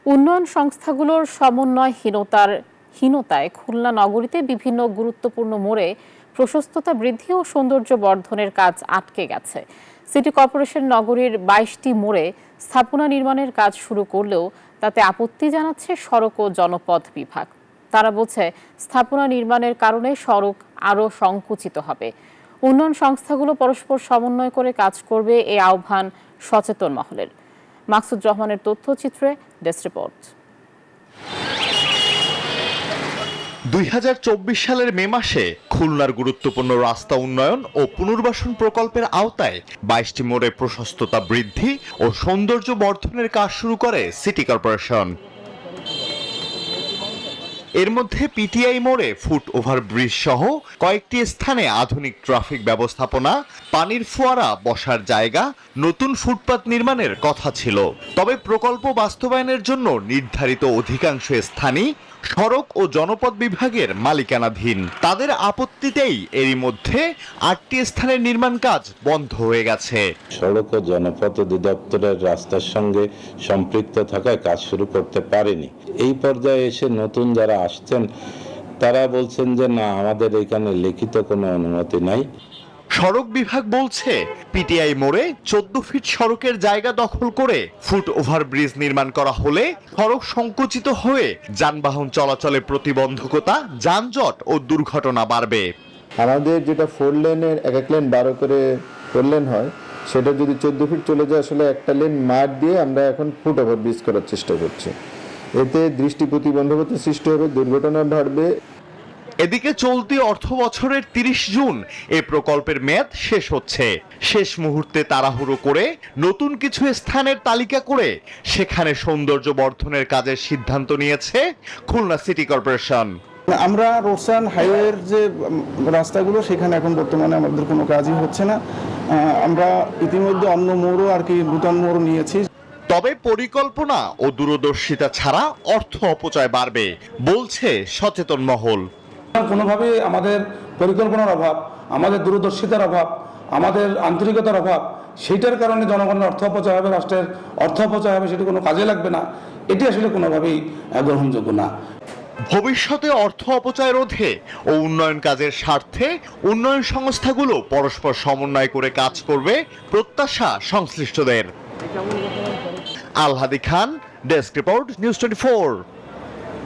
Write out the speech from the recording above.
উন্নয়ন সংস্থাগুলোর সমন্বয়হীনতায় খুলনা নগরীতে বিভিন্ন গুরুত্বপূর্ণ মোড়ে প্রশস্ততা বৃদ্ধি ও সৌন্দর্য বর্ধনের কাজ আটকে গেছে। সিটি কর্পোরেশন নগরীর ২২টি মোড়ে স্থাপনা নির্মাণের কাজ শুরু করলেও তাতে আপত্তি জানাচ্ছে সড়ক ও জনপথ বিভাগ। তারা বলছে, স্থাপনা নির্মাণের কারণে সড়ক আরও সংকুচিত হবে। উন্নয়ন সংস্থাগুলো পরস্পর সমন্বয় করে কাজ করবে, এই আহ্বান সচেতন মহলের। মাকসুদ রহমানের তথ্যচিত্রে ডেস্ক রিপোর্ট। ২০২৪ সালের মে মাসে খুলনার গুরুত্বপূর্ণ রাস্তা উন্নয়ন ও পুনর্বাসন প্রকল্পের আওতায় ২২টি মোড়ে প্রশস্ততা বৃদ্ধি ও সৌন্দর্য বর্ধনের কাজ শুরু করে সিটি কর্পোরেশন। এর মধ্যে পিটিআই মোড়ে ফুট ওভারব্রিজ সহ কয়েকটি স্থানে আধুনিক ট্রাফিক ব্যবস্থাপনা, পানির ফোয়ারা, বসার জায়গা, নতুন ফুটপাত নির্মাণের কথা ছিল। তবে প্রকল্প বাস্তবায়নের জন্য নির্ধারিত অধিকাংশ স্থানই সড়ক ও জনপথ বিভাগের মালিকানাধীন। তাদের আপত্তিতেই এরই মধ্যে ৮টি স্থানের নির্মাণ কাজ বন্ধ হয়ে গেছে। সড়ক ও জনপথ অধিদপ্তরের রাস্তার সঙ্গে সম্পৃক্ত থাকায় কাজ শুরু করতে পারেনি। এই পর্যায়ে এসে নতুন যারা আসছেন তারা বলছেন যে না, আমাদের এখানে লিখিত কোনো অনুমতি নাই। সড়ক বিভাগ বলছে, পিটিআই মোড়ে ১৪ ফিট সড়কের জায়গা দখল করে ফুট ওভারব্রিজ নির্মাণ করা হলে সড়ক সংকুচিত হয়ে যানবাহন চলাচলে প্রতিবন্ধকতা, যানজট ও দুর্ঘটনা বাড়বে। আমাদের যেটা 4 লেনের এক লেন 12 করে 4 লেন হয়, সেটা যদি 14 ফিট চলে যায়, আসলে একটা লেন মাঠ দিয়ে আমরা এখন ফুট ওভারব্রিজ করার চেষ্টা করছি। এতে দৃষ্টি প্রতিবন্ধকতা সৃষ্টি হবে, দুর্ঘটনা বাড়বে। এদিকে চলতি অর্থ বছরের ৩০ জুন এ প্রকল্পের মেয়াদ শেষ হচ্ছে। শেষ মুহূর্তে তাড়াহুড়ো করে নতুন কিছু স্থানের তালিকা করে সেখানে সৌন্দর্য বর্ধনের কাজের সিদ্ধান্ত নিয়েছে খুলনা সিটি কর্পোরেশন। আমরা রোডসান হাইওয়ের যে রাস্তাগুলো, সেখানে এখন বর্তমানে আমাদের কোনো কাজই হচ্ছে না। আমরা ইতিমধ্যে অন্য মোড়ও নূতন মোড় নিয়েছি। তবে পরিকল্পনা ও দূরদর্শিতা ছাড়া অর্থ অপচয় বাড়বে বলছে সচেতন মহল। কোনোভাবে আমাদের পরিকল্পনার অভাব, আমাদের দূরদর্শিতার অভাব, আমাদের আন্তরিকতার অভাব, সেইটার কারণে জনগণের অর্থ অপচয় হবে, রাষ্ট্রের অর্থ অপচয় হবে, সেটি কোনো কাজে লাগবে না। এটি আসলে কোনোভাবেই গ্রহণযোগ্য না। ভবিষ্যতে অর্থ অপচয় রোধে ও উন্নয়ন কাজের স্বার্থে উন্নয়ন সংস্থাগুলো পরস্পর সমন্বয় করে কাজ করবে, প্রত্যাশা সংশ্লিষ্টদের। আলহাদি খান, ডেস্ক রিপোর্ট, নিউজ 24।